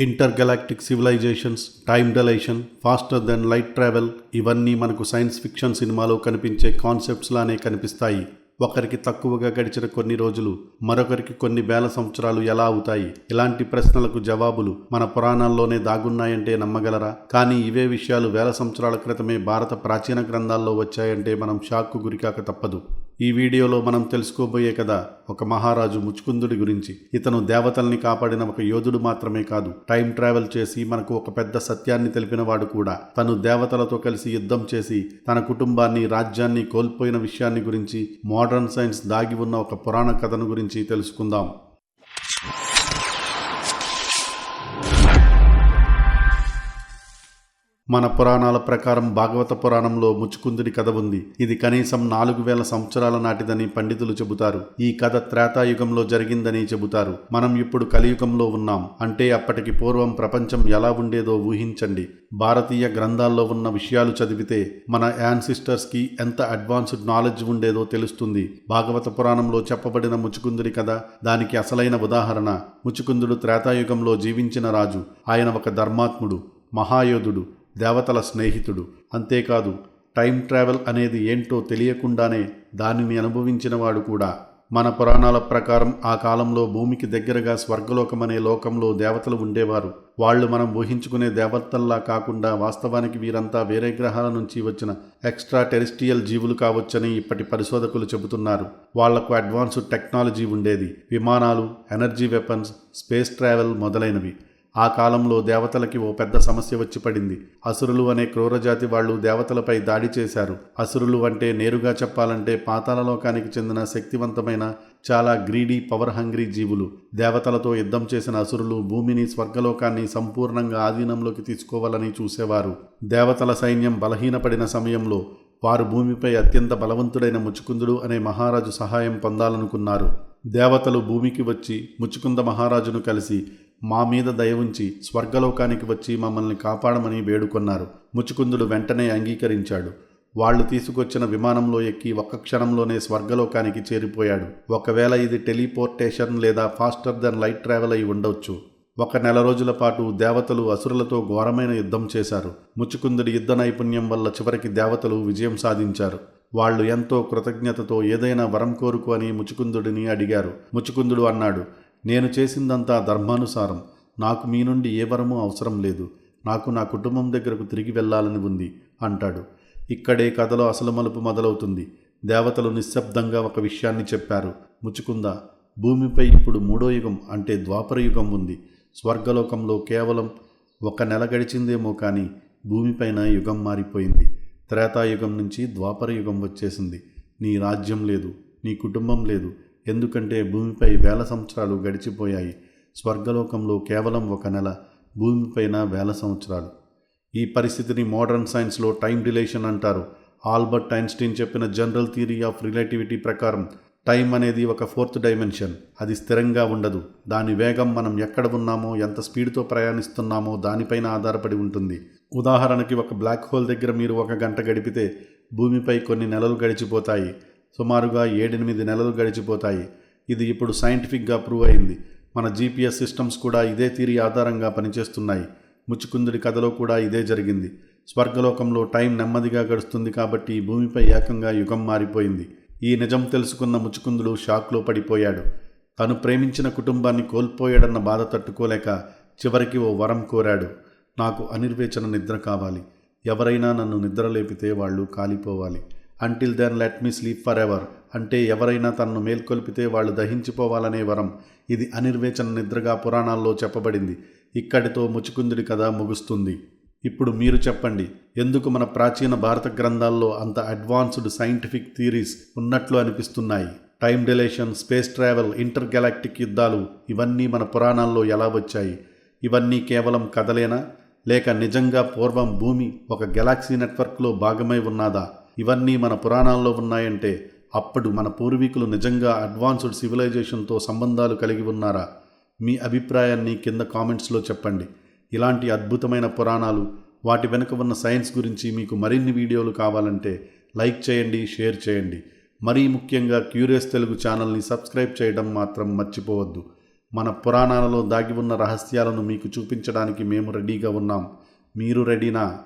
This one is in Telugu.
ఇంటర్గలాక్టిక్ civilizations, time dilation, faster than light travel ఇవన్నీ మనకు సైన్స్ ఫిక్షన్ సినిమాలో కనిపించే కాన్సెప్ట్స్ లానే కనిపిస్తాయి. ఒకరికి తక్కువగా గడిచిన కొన్ని రోజులు మరొకరికి కొన్ని వేల సంవత్సరాలు ఎలా అవుతాయి? ఇలాంటి ప్రశ్నలకు జవాబులు మన పురాణాల్లోనే దాగున్నాయంటే నమ్మగలరా? కానీ ఇవే విషయాలు వేల సంవత్సరాల క్రితమే భారత ప్రాచీన గ్రంథాల్లో వచ్చాయంటే మనం షాక్కు గురికాక తప్పదు. ఈ వీడియోలో మనం తెలుసుకోబోయే కథ ఒక మహారాజు ముచుకుందుడి గురించి. ఇతను దేవతల్ని కాపాడిన ఒక యోధుడు మాత్రమే కాదు, టైం ట్రావెల్ చేసి మనకు ఒక పెద్ద సత్యాన్ని తెలిపిన వాడు కూడా. తను దేవతలతో కలిసి యుద్ధం చేసి తన కుటుంబాన్ని, రాజ్యాన్ని కోల్పోయిన విషయాన్ని గురించి, మోడర్న్ సైన్స్ దాగి ఉన్న ఒక పురాణ కథను గురించి తెలుసుకుందాం. మన పురాణాల ప్రకారం భాగవత పురాణంలో ముచుకుందుడి కథ ఉంది. ఇది కనీసం 4000 సంవత్సరాల నాటిదని పండితులు చెబుతారు. ఈ కథ త్రేతాయుగంలో జరిగిందని చెబుతారు. మనం ఇప్పుడు కలియుగంలో ఉన్నాం. అంటే అప్పటికి పూర్వం ప్రపంచం ఎలా ఉండేదో ఊహించండి. భారతీయ గ్రంథాల్లో ఉన్న విషయాలు చదివితే మన యాన్సిస్టర్స్కి ఎంత అడ్వాన్స్డ్ నాలెడ్జ్ ఉండేదో తెలుస్తుంది. భాగవత పురాణంలో చెప్పబడిన ముచుకుందుడి కథ దానికి అసలైన ఉదాహరణ. ముచుకుందుడు త్రేతాయుగంలో జీవించిన రాజు. ఆయన ఒక ధర్మాత్ముడు, మహాయోధుడు, దేవతల స్నేహితుడు. అంతేకాదు, టైం ట్రావెల్ అనేది ఏంటో తెలియకుండానే దానిని అనుభవించినవాడు కూడా. మన పురాణాల ప్రకారం ఆ కాలంలో భూమికి దగ్గరగా స్వర్గలోకమనే లోకంలో దేవతలు ఉండేవారు. వాళ్ళు మనం ఊహించుకునే దేవతల్లా కాకుండా వాస్తవానికి వీరంతా వేరే గ్రహాల నుంచి వచ్చిన ఎక్స్ట్రా టెరిస్ట్రియల్ జీవులు కావచ్చని ఇప్పటి పరిశోధకులు చెబుతున్నారు. వాళ్లకు అడ్వాన్స్డ్ టెక్నాలజీ ఉండేది. విమానాలు, ఎనర్జీ వెపన్స్, స్పేస్ ట్రావెల్ మొదలైనవి. ఆ కాలంలో దేవతలకి ఓ పెద్ద సమస్య వచ్చి పడింది. అసురులు అనే క్రూరజాతి వాళ్ళు దేవతలపై దాడి చేశారు. అసురులు అంటే నేరుగా చెప్పాలంటే పాతాళలోకానికి చెందిన శక్తివంతమైన, చాలా గ్రీడీ, పవర్ హంగ్రీ జీవులు. దేవతలతో యుద్ధం చేసిన అసురులు భూమిని, స్వర్గలోకాన్ని సంపూర్ణంగా ఆధీనంలోకి తీసుకోవాలని చూసేవారు. దేవతల సైన్యం బలహీనపడిన సమయంలో వారు భూమిపై అత్యంత బలవంతుడైన ముచుకుందుడు అనే మహారాజు సహాయం పొందాలనుకున్నారు. దేవతలు భూమికి వచ్చి ముచుకుంద మహారాజును కలిసి మా మీద దయ ఉంచి స్వర్గలోకానికి వచ్చి మమ్మల్ని కాపాడమని వేడుకొన్నారు. ముచుకుందుడు వెంటనే అంగీకరించాడు. వాళ్లు తీసుకొచ్చిన విమానంలో ఎక్కి ఒక్క క్షణంలోనే స్వర్గలోకానికి చేరిపోయాడు. ఒకవేళ ఇది టెలిపోర్టేషన్ లేదా ఫాస్టర్ దెన్ లైట్ ట్రావెల్ అయి ఉండొచ్చు. 1 నెల రోజుల పాటు దేవతలు అసురులతో ఘోరమైన యుద్ధం చేశారు. ముచుకుందుడి యుద్ధ నైపుణ్యం వల్ల చివరికి దేవతలు విజయం సాధించారు. వాళ్ళు ఎంతో కృతజ్ఞతతో ఏదైనా వరం కోరుకు అని ముచుకుందుడిని అడిగారు. ముచుకుందుడు అన్నాడు, నేను చేసిందంతా ధర్మానుసారం. నాకు మీ నుండి ఏ వరమూ అవసరం లేదు. నాకు నా కుటుంబం దగ్గరకు తిరిగి వెళ్ళాలని ఉంది అంటాడు. ఇక్కడే కథలో అసలు మలుపు మొదలవుతుంది. దేవతలు నిశ్శబ్దంగా ఒక విషయాన్ని చెప్పారు. ముచుకుంద, భూమిపై ఇప్పుడు 3వ యుగం అంటే ద్వాపర యుగం ఉంది. స్వర్గలోకంలో కేవలం 1 నెల గడిచిందేమో కానీ భూమిపైన యుగం మారిపోయింది. త్రేతాయుగం నుంచి ద్వాపర యుగం వచ్చేసింది. నీ రాజ్యం లేదు, నీ కుటుంబం లేదు. ఎందుకంటే భూమిపై వేల సంవత్సరాలు గడిచిపోయాయి. స్వర్గలోకంలో కేవలం 1 నెల, భూమిపైన వేల సంవత్సరాలు. ఈ పరిస్థితిని మోడర్న్ సైన్స్లో టైం డిలేషన్ అంటారు. ఆల్బర్ట్ ఐన్స్టీన్ చెప్పిన జనరల్ థియరీ ఆఫ్ రిలేటివిటీ ప్రకారం టైం అనేది ఒక 4th డైమెన్షన్. అది స్థిరంగా ఉండదు. దాని వేగం మనం ఎక్కడ ఉన్నామో, ఎంత స్పీడ్తో ప్రయాణిస్తున్నామో దానిపైన ఆధారపడి ఉంటుంది. ఉదాహరణకి, ఒక బ్లాక్ హోల్ దగ్గర మీరు 1 గంట గడిపితే భూమిపై కొన్ని నెలలు గడిచిపోతాయి. సుమారుగా 7-8 నెలలు గడిచిపోతాయి. ఇది ఇప్పుడు సైంటిఫిక్గా ప్రూవ్ అయింది. మన GPS సిస్టమ్స్ కూడా ఇదే థియరీ ఆధారంగా పనిచేస్తున్నాయి. ముచుకుందుడి కథలో కూడా ఇదే జరిగింది. స్వర్గలోకంలో టైం నెమ్మదిగా గడుస్తుంది కాబట్టి భూమిపై ఏకంగా యుగం మారిపోయింది. ఈ నిజం తెలుసుకున్న ముచుకుందుడు షాక్లో పడిపోయాడు. తను ప్రేమించిన కుటుంబాన్ని కోల్పోయాడన్న బాధ తట్టుకోలేక చివరికి ఓ వరం కోరాడు. నాకు అనిర్వేచన నిద్ర కావాలి. ఎవరైనా నన్ను నిద్ర లేపితే వాళ్ళు కాలిపోవాలి. Until then let me sleep forever అంటే ఎవరైనా తనను మేల్కొల్పితే వాళ్ళు దహించిపోవాలనే వరం. ఇది అనిర్వేచన నిద్రగా పురాణాల్లో చెప్పబడింది. ఇక్కడితో ముచుకుందుడి కథ ముగుస్తుంది. ఇప్పుడు మీరు చెప్పండి, ఎందుకు మన ప్రాచీన భారత గ్రంథాల్లో అంత అడ్వాన్స్డ్ సైంటిఫిక్ థియరీస్ ఉన్నట్లు అనిపిస్తున్నాయి? టైం డిలేషన్, స్పేస్ ట్రావెల్, ఇంటర్గలాక్టిక్ యుద్ధాలు ఇవన్నీ మన పురాణాల్లో ఎలా వచ్చాయి? ఇవన్నీ కేవలం కథలేనా? లేక నిజంగా పూర్వం భూమి ఒక గెలాక్సీ నెట్వర్క్లో భాగమై ఉన్నదా? ఇవన్నీ మన పురాణాల్లో ఉన్నాయంటే అప్పుడు మన పూర్వీకులు నిజంగా అడ్వాన్స్డ్ సివిలైజేషన్తో సంబంధాలు కలిగి ఉన్నారా? మీ అభిప్రాయాన్ని కింద కామెంట్స్లో చెప్పండి. ఇలాంటి అద్భుతమైన పురాణాలు, వాటి వెనుక ఉన్న సైన్స్ గురించి మీకు మరిన్ని వీడియోలు కావాలంటే లైక్ చేయండి, షేర్ చేయండి. మరీ ముఖ్యంగా క్యూరియస్ తెలుగు ఛానల్ని సబ్స్క్రైబ్ చేయడం మాత్రం మర్చిపోవద్దు. మన పురాణాలలో దాగి ఉన్న రహస్యాలను మీకు చూపించడానికి మేము రెడీగా ఉన్నాం. మీరు రెడీనా?